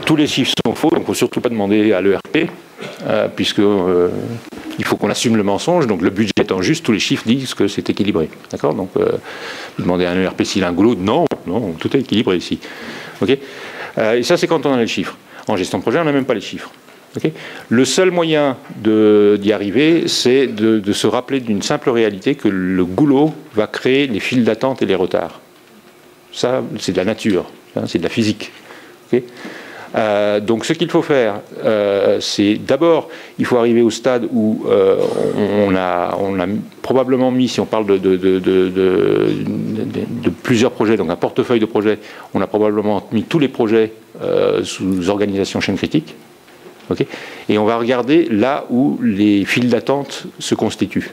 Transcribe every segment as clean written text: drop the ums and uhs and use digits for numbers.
Tous les chiffres sont faux, donc il ne faut surtout pas demander à l'ERP, puisque il faut qu'on assume le mensonge. Donc le budget étant juste, tous les chiffres disent que c'est équilibré. D'accord? Donc demander à un ERP s'il a un goulot, non, non, tout est équilibré ici. Okay, et ça, c'est quand on a les chiffres. En gestion de projet, on n'a même pas les chiffres. Okay, le seul moyen d'y arriver, c'est de se rappeler d'une simple réalité que le goulot va créer les files d'attente et les retards. Ça, c'est de la nature, hein, c'est de la physique. Okay, donc ce qu'il faut faire, c'est d'abord, il faut arriver au stade où on a probablement mis, si on parle de plusieurs projets, donc un portefeuille de projets, on a probablement mis tous les projets sous organisation chaîne critique. Okay, et on va regarder là où les files d'attente se constituent.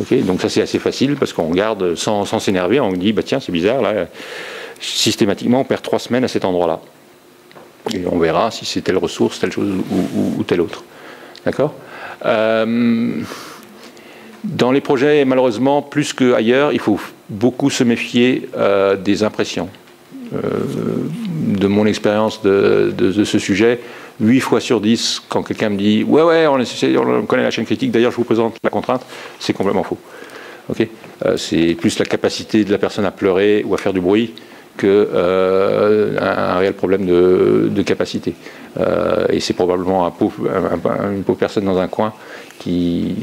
Okay, donc ça c'est assez facile parce qu'on regarde sans s'énerver, on dit bah tiens c'est bizarre, là, systématiquement on perd 3 semaines à cet endroit-là. Et on verra si c'est telle ressource, telle chose ou telle autre. D'accord ? Dans les projets, malheureusement, plus qu'ailleurs, il faut beaucoup se méfier des impressions. De mon expérience de ce sujet, 8 fois sur 10, quand quelqu'un me dit « Ouais, on connaît la chaîne critique, d'ailleurs je vous présente la contrainte », c'est complètement faux. Okay, c'est plus la capacité de la personne à pleurer ou à faire du bruit qu'un réel problème de capacité. Et c'est probablement une pauvre personne dans un coin qui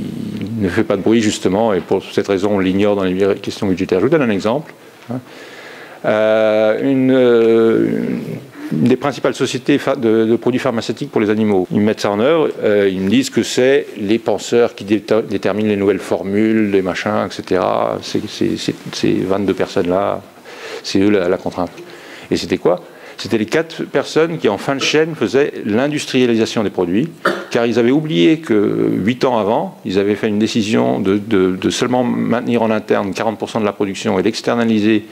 ne fait pas de bruit, justement, et pour cette raison, on l'ignore dans les questions budgétaires. Je vous donne un exemple. Une des principales sociétés de produits pharmaceutiques pour les animaux. Ils mettent ça en œuvre, ils me disent que c'est les penseurs qui déterminent les nouvelles formules, les machins, etc. Ces 22 personnes-là, c'est eux la contrainte. Et c'était quoi? C'était les 4 personnes qui, en fin de chaîne, faisaient l'industrialisation des produits, car ils avaient oublié que 8 ans avant, ils avaient fait une décision de seulement maintenir en interne 40% de la production et d'externaliser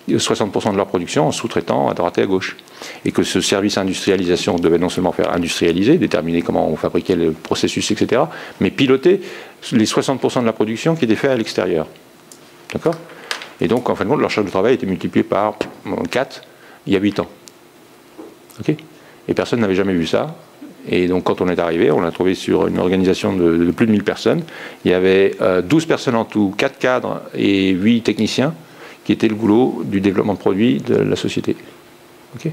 60% de leur production en sous-traitant à droite et à gauche. Et que ce service industrialisation devait non seulement faire industrialiser, déterminer comment on fabriquait le processus, etc., mais piloter les 60% de la production qui étaient faits à l'extérieur. D'accord? Et donc, en fin de compte, leur charge de travail était multipliée par 4 il y a 8 ans. Okay, et personne n'avait jamais vu ça. Et donc, quand on est arrivé, on l'a trouvé sur une organisation de plus de 1000 personnes. Il y avait 12 personnes en tout, 4 cadres et 8 techniciens, qui était le goulot du développement de produits de la société. Okay,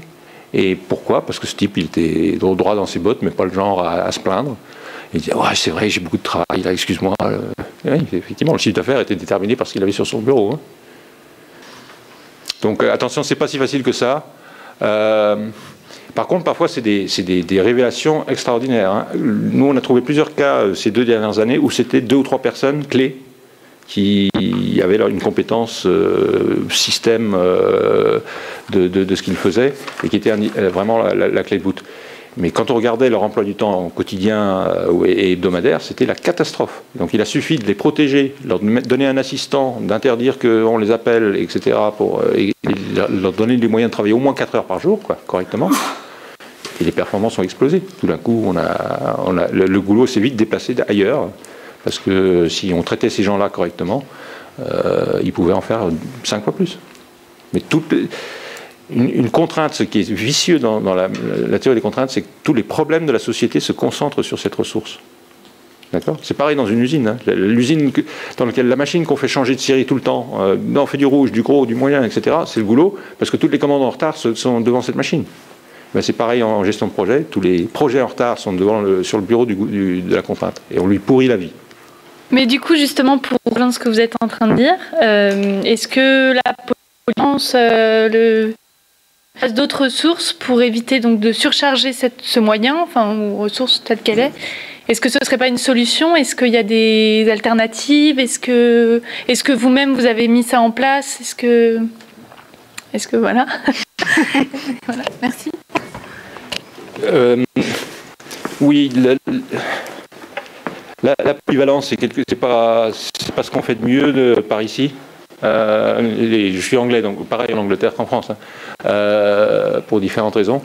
et pourquoi? Parce que ce type, il était droit dans ses bottes, mais pas le genre à se plaindre. Il disait, ouais, c'est vrai, j'ai beaucoup de travail, là, excuse-moi. Oui, effectivement, le chiffre d'affaires était déterminé par ce qu'il avait sur son bureau. Hein. Donc, attention, c'est pas si facile que ça. Par contre, parfois, c'est des révélations extraordinaires. Hein. Nous, on a trouvé plusieurs cas ces 2 dernières années où c'était 2 ou 3 personnes clés qui avaient une compétence système de ce qu'ils faisaient et qui était vraiment la clé de voûte. Mais quand on regardait leur emploi du temps quotidien et hebdomadaire, c'était la catastrophe. Donc il a suffi de les protéger, leur donner un assistant, d'interdire qu'on les appelle, etc., et leur donner les moyens de travailler au moins 4 heures par jour, quoi, correctement. Et les performances ont explosé. Tout d'un coup, le goulot s'est vite déplacé ailleurs. Parce que si on traitait ces gens-là correctement, ils pouvaient en faire 5 fois plus. Mais une contrainte, ce qui est vicieux dans la théorie des contraintes, c'est que tous les problèmes de la société se concentrent sur cette ressource. D'accord ? C'est pareil dans une usine. Hein. L'usine dans laquelle la machine qu'on fait changer de série tout le temps, on fait du rouge, du gros, du moyen, etc., c'est le goulot, parce que toutes les commandes en retard sont devant cette machine. Ben, c'est pareil en gestion de projet. Tous les projets en retard sont sur le bureau de la contrainte. Et on lui pourrit la vie. Mais du coup, justement, pour rejoindre ce que vous êtes en train de dire, est-ce que la police fasse d'autres ressources pour éviter donc de surcharger ce moyen, enfin, ou ressource telle qu'elle est? Est-ce que ce ne serait pas une solution? Est-ce qu'il y a des alternatives? Est-ce que vous-même, vous avez mis ça en place? Est-ce que voilà. Voilà, merci. Oui, la polyvalence, c'est pas ce qu'on fait de mieux par ici. Je suis anglais, donc pareil en Angleterre qu'en France, hein, pour différentes raisons.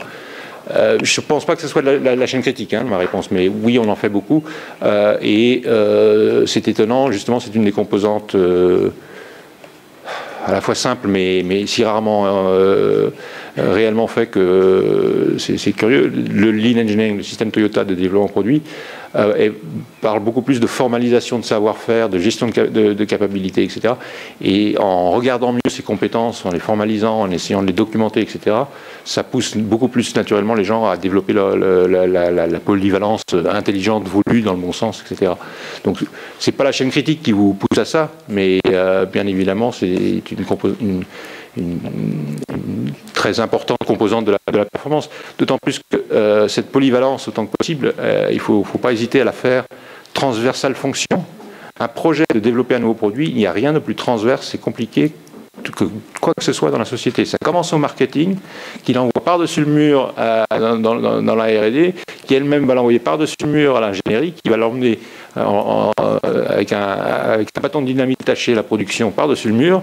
Je ne pense pas que ce soit la chaîne critique, hein, ma réponse, mais oui, on en fait beaucoup. C'est étonnant, justement, c'est une des composantes à la fois simple, mais si rarement réellement fait que c'est curieux. Le Lean Engineering, le système Toyota de développement produit, parle beaucoup plus de formalisation de savoir-faire, de gestion de capacité, etc. Et en regardant mieux ces compétences, en les formalisant, en essayant de les documenter, etc., ça pousse beaucoup plus naturellement les gens à développer la polyvalence intelligente, voulue, dans le bon sens, etc. Donc, c'est pas la chaîne critique qui vous pousse à ça, mais bien évidemment, c'est une très importante composante de la performance. D'autant plus que cette polyvalence, autant que possible, il ne faut pas hésiter à la faire transversale fonction. Un projet de développer un nouveau produit, il n'y a rien de plus transverse, c'est compliqué que quoi que ce soit dans la société. Ça commence au marketing, qui l'envoie par-dessus le mur dans la R&D, qui elle-même va l'envoyer par-dessus le mur à l'ingénierie, qui va l'emmener avec un bâton de dynamite attaché à la production par-dessus le mur,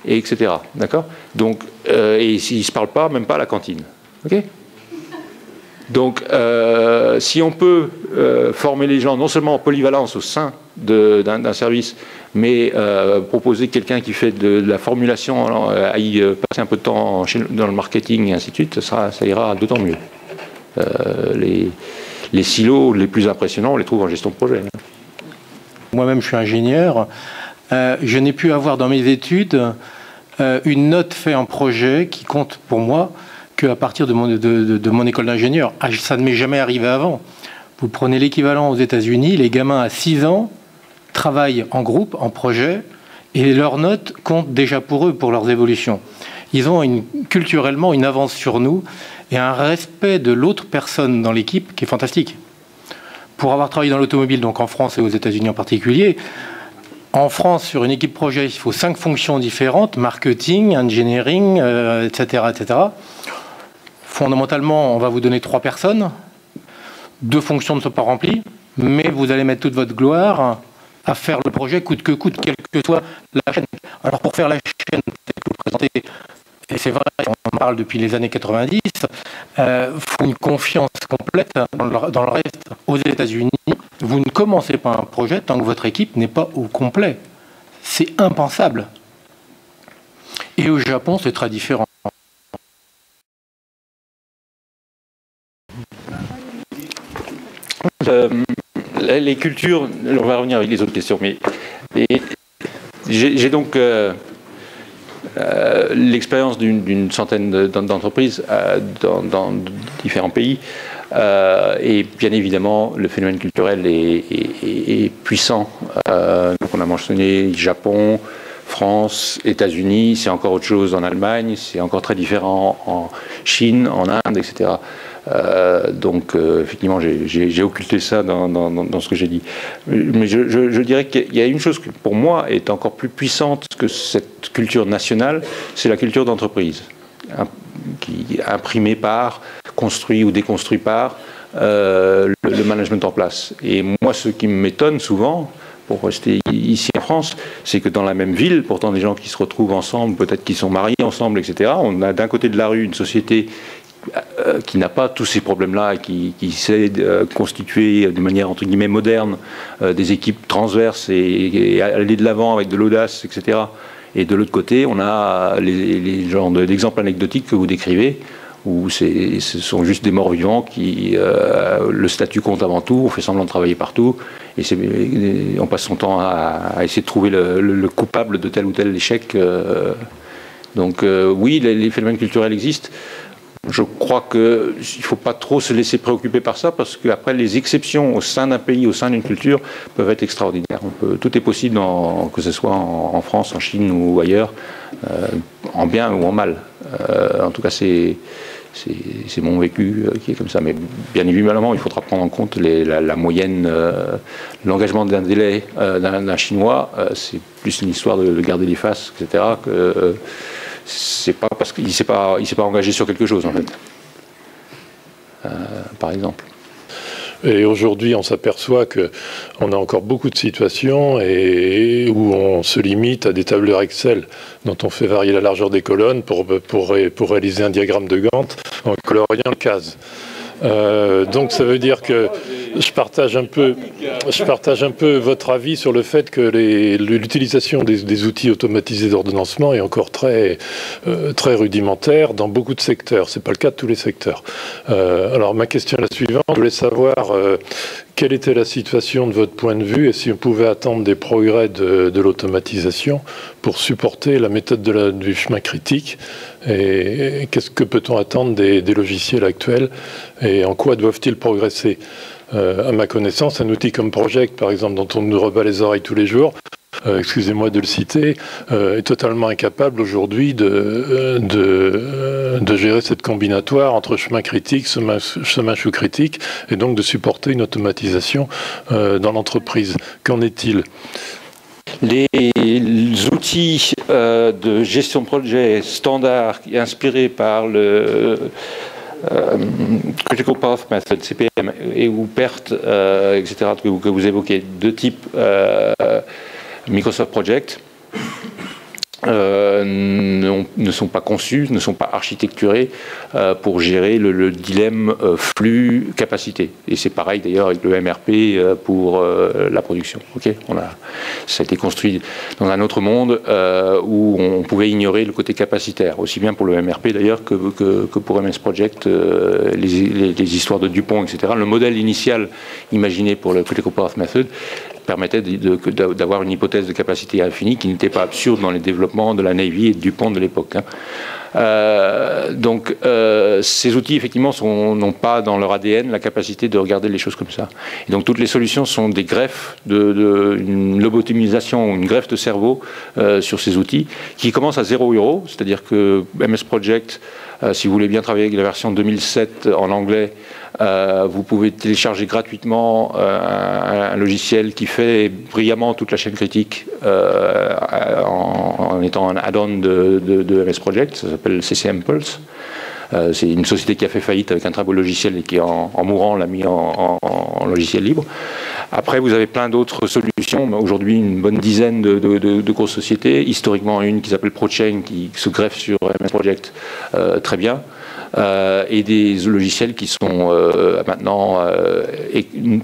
et etc. D'accord ? Donc, et ils ne se parlent pas, même pas à la cantine. Ok ? Donc, si on peut former les gens non seulement en polyvalence au sein d'un service, mais proposer quelqu'un qui fait de la formulation, aille passer un peu de temps dans le marketing et ainsi de suite, ça ira d'autant mieux. Les silos les plus impressionnants, on les trouve en gestion de projet. Moi-même, je suis ingénieur. Je n'ai pu avoir dans mes études une note faite en projet qui compte pour moi qu'à partir de mon école d'ingénieur. Ça ne m'est jamais arrivé avant. Vous prenez l'équivalent aux États-Unis, les gamins à 6 ans travaillent en groupe, en projet, et leurs notes comptent déjà pour eux, pour leurs évolutions. Ils ont culturellement une avance sur nous et un respect de l'autre personne dans l'équipe qui est fantastique. Pour avoir travaillé dans l'automobile, donc en France et aux États-Unis en particulier, en France, sur une équipe projet, il faut 5 fonctions différentes, marketing, engineering, etc., etc. Fondamentalement, on va vous donner 3 personnes. 2 fonctions ne sont pas remplies, mais vous allez mettre toute votre gloire à faire le projet coûte que coûte, quelle que soit la chaîne. Alors pour faire la chaîne que vous présentez, et c'est vrai, on en parle depuis les années 90, faut une confiance complète dans le reste. Aux États-Unis, vous ne commencez pas un projet tant que votre équipe n'est pas au complet. C'est impensable. Et au Japon, c'est très différent. Les cultures, on va revenir avec les autres questions, mais j'ai donc l'expérience d'une centaine d'entreprises dans différents pays, et bien évidemment le phénomène culturel est puissant. Donc on a mentionné Japon, France, États-Unis, c'est encore autre chose en Allemagne, c'est encore très différent en Chine, en Inde, etc. Donc effectivement j'ai occulté ça dans ce que j'ai dit, mais je dirais qu'il y a une chose qui pour moi est encore plus puissante que cette culture nationale, c'est la culture d'entreprise, qui est imprimée par, construit ou déconstruit par le management en place. Et moi, ce qui m'étonne souvent, pour rester ici en France, c'est que dans la même ville, pourtant des gens qui se retrouvent ensemble, peut-être qui sont mariés ensemble, etc., on a d'un côté de la rue une société qui n'a pas tous ces problèmes-là et qui sait constituer de manière entre guillemets moderne des équipes transverses et aller de l'avant avec de l'audace, etc. Et de l'autre côté, on a les genres d'exemples anecdotiques que vous décrivez, où ce sont juste des morts vivants qui le statut compte avant tout, on fait semblant de travailler partout et on passe son temps à essayer de trouver le coupable de tel ou tel échec. Donc oui, les phénomènes culturels existent. Je crois qu'il ne faut pas trop se laisser préoccuper par ça, parce qu'après, les exceptions au sein d'un pays, au sein d'une culture, peuvent être extraordinaires. Tout est possible, que ce soit en France, en Chine ou ailleurs, en bien ou en mal. En tout cas, c'est mon vécu qui est comme ça. Mais bien évidemment, il faudra prendre en compte la moyenne, l'engagement d'un délai d'un Chinois. C'est plus une histoire de garder les faces, etc., que... c'est pas parce qu'il s'est pas engagé sur quelque chose en fait, par exemple. Et aujourd'hui, on s'aperçoit qu'on a encore beaucoup de situations où on se limite à des tableurs Excel dont on fait varier la largeur des colonnes pour réaliser un diagramme de Gantt en coloriant les cases. Donc ça veut dire que je partage un peu votre avis sur le fait que l'utilisation des outils automatisés d'ordonnancement est encore très rudimentaire dans beaucoup de secteurs. C'est pas le cas de tous les secteurs. Alors ma question est la suivante. Je voulais savoir quelle était la situation de votre point de vue et si on pouvait attendre des progrès de l'automatisation pour supporter la méthode du chemin critique. Et qu'est-ce que peut-on attendre des logiciels actuels et en quoi doivent-ils progresser? À ma connaissance, un outil comme Project, par exemple, dont on nous rebat les oreilles tous les jours, excusez-moi de le citer, est totalement incapable aujourd'hui de gérer cette combinatoire entre chemin critique, chemin sous-critique, et donc de supporter une automatisation dans l'entreprise. Qu'en est-il ? Les outils de gestion de projet standard inspirés par le Critical Path Method, CPM, ou PERT, etc., que vous évoquez, de type Microsoft Project, ne sont pas conçus, ne sont pas architecturés pour gérer le dilemme flux-capacité. Et c'est pareil d'ailleurs avec le MRP pour la production. Okay, ça a été construit dans un autre monde où on pouvait ignorer le côté capacitaire, aussi bien pour le MRP d'ailleurs que pour MS Project, les histoires de Dupont, etc. Le modèle initial imaginé pour le Critical Path Method permettait d'avoir une hypothèse de capacité infinie qui n'était pas absurde dans les développements de la Navy et de Dupont de l'époque. Donc ces outils effectivement n'ont pas dans leur ADN la capacité de regarder les choses comme ça. Et donc toutes les solutions sont des greffes une lobotomisation ou une greffe de cerveau sur ces outils qui commencent à 0 €, c'est-à-dire que MS Project, si vous voulez bien travailler avec la version 2007 en anglais, vous pouvez télécharger gratuitement un logiciel qui fait brillamment toute la chaîne critique en étant un add-on de MS Project. Ça s'appelle CCM Pulse. C'est une société qui a fait faillite avec un très beau logiciel et qui, en mourant, l'a mis en logiciel libre. Après, vous avez plein d'autres solutions. Aujourd'hui, une bonne dizaine de grosses sociétés. Historiquement, une qui s'appelle ProChain, qui se greffe sur MS Project très bien. Et des logiciels qui sont maintenant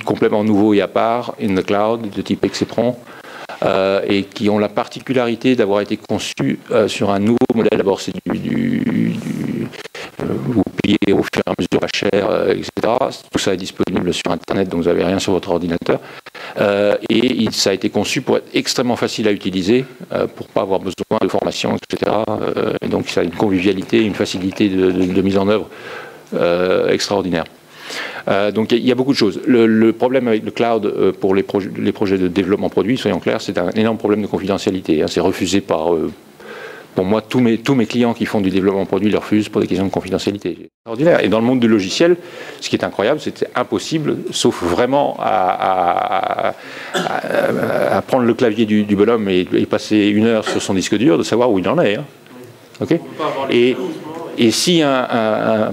complètement nouveaux et à part, in the cloud, de type Excepron, et qui ont la particularité d'avoir été conçus sur un nouveau modèle. D'abord, c'est vous payez au fur et à mesure pas cher, etc. Tout ça est disponible sur Internet, donc vous n'avez rien sur votre ordinateur. Et ça a été conçu pour être extrêmement facile à utiliser, pour ne pas avoir besoin de formation, etc. Et donc ça a une convivialité, une facilité de mise en œuvre extraordinaire. Donc il y a beaucoup de choses. Le problème avec le cloud pour les projets de développement produit, soyons clairs, c'est un énorme problème de confidentialité. C'est refusé par... Pour moi, tous mes clients qui font du développement produit le refusent pour des questions de confidentialité. C'est extraordinaire. Et dans le monde du logiciel, ce qui est incroyable, c'est impossible, sauf vraiment à prendre le clavier du bonhomme et passer 1 heure sur son disque dur, de savoir où il en est. Hein. Okay, et si un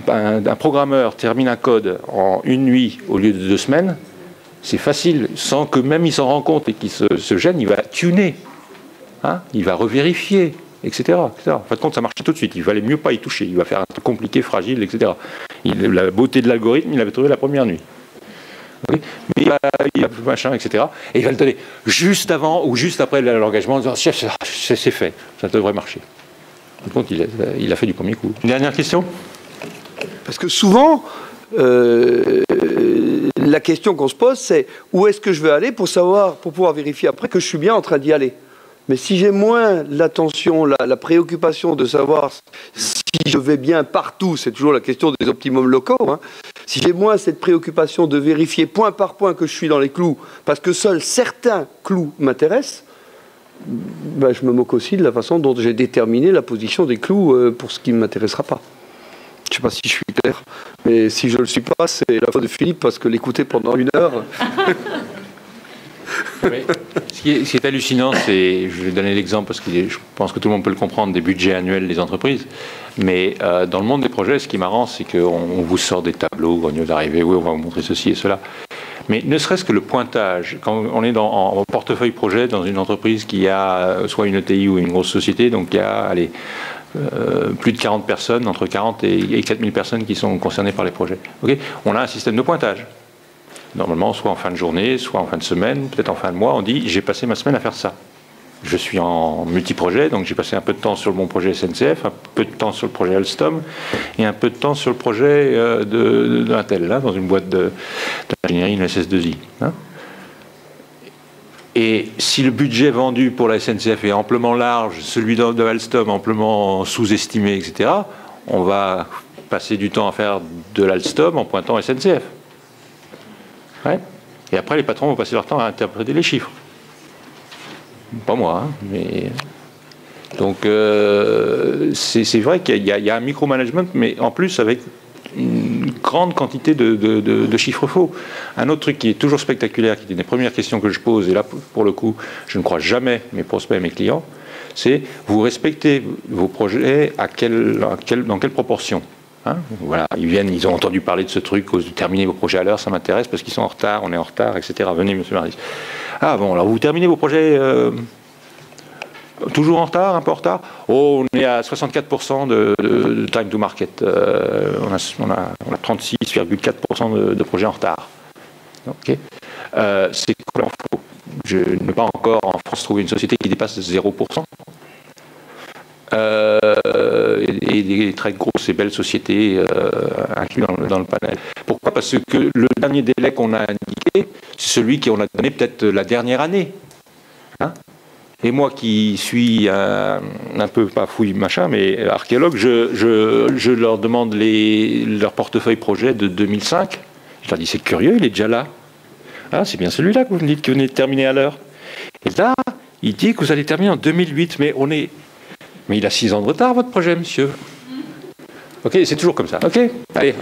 programmeur termine un code en 1 nuit au lieu de 2 semaines, c'est facile, sans que même il s'en rende compte et qu'il se gêne, il va tuner, hein, il va revérifier, etc. En fin de compte, ça marche tout de suite. Il valait mieux pas y toucher. Il va faire un truc compliqué, fragile, etc. La beauté de l'algorithme, il l'avait trouvé la première nuit. Okay, mais il va machin, etc. Et il va le donner juste avant ou juste après l'engagement en disant chef, c'est fait, ça devrait marcher. En fin de compte, il a fait du premier coup. Une dernière question ? Parce que souvent, la question qu'on se pose, c'est où est-ce que je vais aller pour pouvoir vérifier après que je suis bien en train d'y aller. Mais si j'ai moins l'attention, la préoccupation de savoir si je vais bien partout, c'est toujours la question des optimums locaux, hein. Si j'ai moins cette préoccupation de vérifier point par point que je suis dans les clous, parce que seuls certains clous m'intéressent, ben je me moque aussi de la façon dont j'ai déterminé la position des clous pour ce qui ne m'intéressera pas. Je ne sais pas si je suis clair, mais si je ne le suis pas, c'est la faute de Philippe, parce que l'écouter pendant 1 heure... Oui. Ce qui est hallucinant, c'est, je vais donner l'exemple parce que je pense que tout le monde peut le comprendre, des budgets annuels des entreprises, mais dans le monde des projets, ce qui est marrant, c'est qu'on vous sort des tableaux, on vient d'arriver, oui, on va vous montrer ceci et cela. Mais ne serait-ce que le pointage, quand on est en portefeuille projet dans une entreprise qui a soit une ETI ou une grosse société, donc il y a plus de 40 personnes, entre 40 et 4000 personnes qui sont concernées par les projets. Okay, on a un système de pointage. Normalement, soit en fin de journée, soit en fin de semaine, peut-être en fin de mois, on dit j'ai passé ma semaine à faire ça. Je suis en multi-projet, donc j'ai passé un peu de temps sur mon projet SNCF, un peu de temps sur le projet Alstom et un peu de temps sur le projet d'Intel, là, dans une boîte d'ingénierie, une SS2I. Hein. Et si le budget vendu pour la SNCF est amplement large, celui de Alstom amplement sous-estimé, etc., on va passer du temps à faire de l'Alstom en pointant SNCF. Ouais. Et après, les patrons vont passer leur temps à interpréter les chiffres. Pas moi, hein, mais... Donc, c'est vrai qu'il y a un micromanagement, mais en plus avec une grande quantité de chiffres faux. Un autre truc qui est toujours spectaculaire, qui est une des premières questions que je pose, et là, pour le coup, je ne crois jamais mes prospects et mes clients, c'est vous respectez vos projets dans quelle proportion? Hein, voilà, ils ont entendu parler de ce truc, terminer vos projets à l'heure, ça m'intéresse parce qu'ils sont en retard, on est en retard, etc. Venez, monsieur Maris. Ah bon, alors vous terminez vos projets toujours en retard, un peu en retard. Oh, on est à 64% de time to market. On a 36,4% de projets en retard. Okay. C'est complètement faux. Je n'ai pas encore en France trouvé une société qui dépasse 0%. Et des très grosses et belles sociétés incluses dans le panel. Pourquoi? Parce que le dernier délai qu'on a indiqué, c'est celui qu'on a donné peut-être la dernière année. Hein, et moi qui suis un peu, pas fouille machin, mais archéologue, je leur demande leur portefeuille projet de 2005. Je leur dis, c'est curieux, il est déjà là. Ah, c'est bien celui-là que vous me dites que vous venez de terminer à l'heure. Et là, il dit que vous allez terminer en 2008, mais Mais il a 6 ans de retard, votre projet, monsieur. Ok, c'est toujours comme ça. Ok, allez.